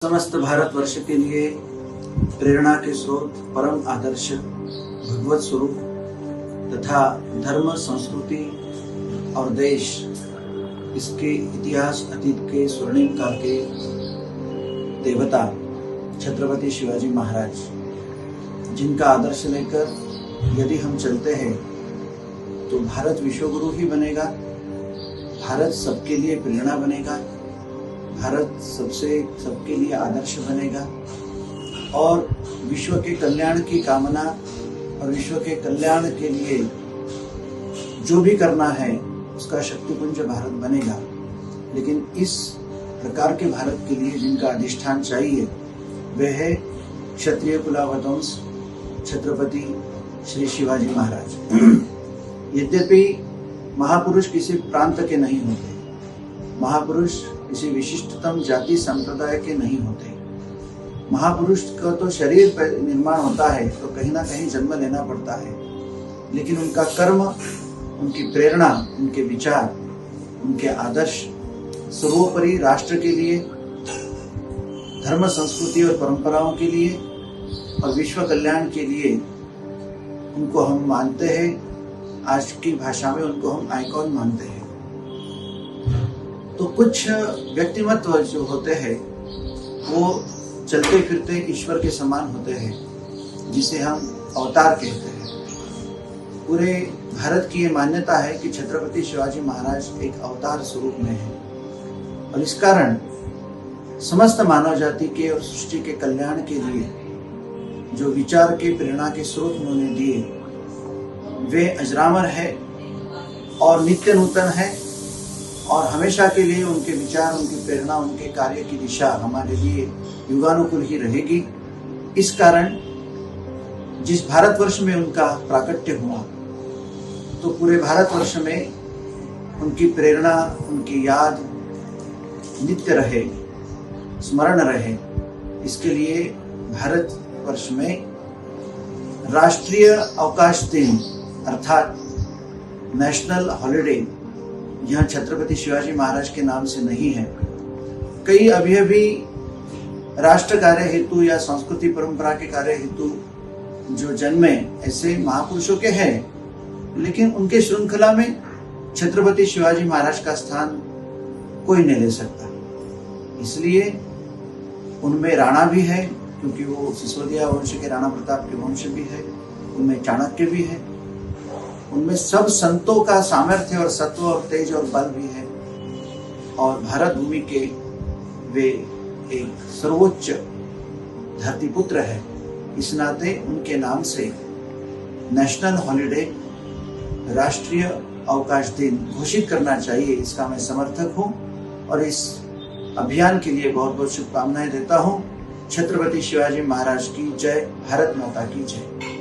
समस्त भारतवर्ष के लिए प्रेरणा के स्रोत, परम आदर्श, भगवत स्वरूप तथा धर्म, संस्कृति और देश, इसके इतिहास अतीत के स्वर्णिम काल के देवता छत्रपति शिवाजी महाराज, जिनका आदर्श लेकर यदि हम चलते हैं तो भारत विश्वगुरु ही बनेगा, भारत सबके लिए प्रेरणा बनेगा, भारत सबके लिए आदर्श बनेगा और विश्व के कल्याण की कामना और विश्व के कल्याण के लिए जो भी करना है उसका शक्तिपुंज भारत बनेगा। लेकिन इस प्रकार के भारत के लिए जिनका अधिष्ठान चाहिए वह है क्षत्रिय कुलावतंस छत्रपति श्री शिवाजी महाराज। यद्यपि महापुरुष किसी प्रांत के नहीं होते, महापुरुष किसी विशिष्टतम जाति संप्रदाय के नहीं होते। महापुरुष का तो शरीर पर निर्माण होता है तो कहीं ना कहीं जन्म लेना पड़ता है, लेकिन उनका कर्म, उनकी प्रेरणा, उनके विचार, उनके आदर्श सर्वोपरि राष्ट्र के लिए, धर्म, संस्कृति और परंपराओं के लिए और विश्व कल्याण के लिए उनको हम मानते हैं। आज की भाषा में उनको हम आइकॉन मानते हैं। तो कुछ व्यक्तिमत्व जो होते हैं वो चलते फिरते ईश्वर के समान होते हैं, जिसे हम अवतार कहते हैं। पूरे भारत की ये मान्यता है कि छत्रपति शिवाजी महाराज एक अवतार स्वरूप में है और इस कारण समस्त मानव जाति के और सृष्टि के कल्याण के लिए जो विचार के, प्रेरणा के स्रोत उन्होंने दिए वे अजरामर है और नित्य नूतन है और हमेशा के लिए उनके विचार, उनकी प्रेरणा, उनके कार्य की दिशा हमारे लिए युगानुकूल ही रहेगी। इस कारण जिस भारतवर्ष में उनका प्राकट्य हुआ तो पूरे भारतवर्ष में उनकी प्रेरणा, उनकी याद नित्य रहे, स्मरण रहे। इसके लिए भारतवर्ष में राष्ट्रीय अवकाश दिन अर्थात नेशनल हॉलिडे यह छत्रपति शिवाजी महाराज के नाम से नहीं है। कई अभी राष्ट्र कार्य हेतु या संस्कृति परंपरा के कार्य हेतु जो जन्मे ऐसे महापुरुषों के हैं, लेकिन उनके श्रृंखला में छत्रपति शिवाजी महाराज का स्थान कोई नहीं ले सकता। इसलिए उनमें राणा भी है, क्योंकि वो सिसोदिया वंश के राणा प्रताप के वंश भी है, उनमें चाणक्य भी है, उनमें सब संतों का सामर्थ्य और सत्व और तेज और बल भी है और भारत भूमि के वे एक सर्वोच्च धरतीपुत्र है। इस नाते उनके नाम से नेशनल हॉलिडे, राष्ट्रीय अवकाश दिन घोषित करना चाहिए। इसका मैं समर्थक हूं और इस अभियान के लिए बहुत बहुत शुभकामनाएं देता हूं। छत्रपति शिवाजी महाराज की जय, भारत माता की जय।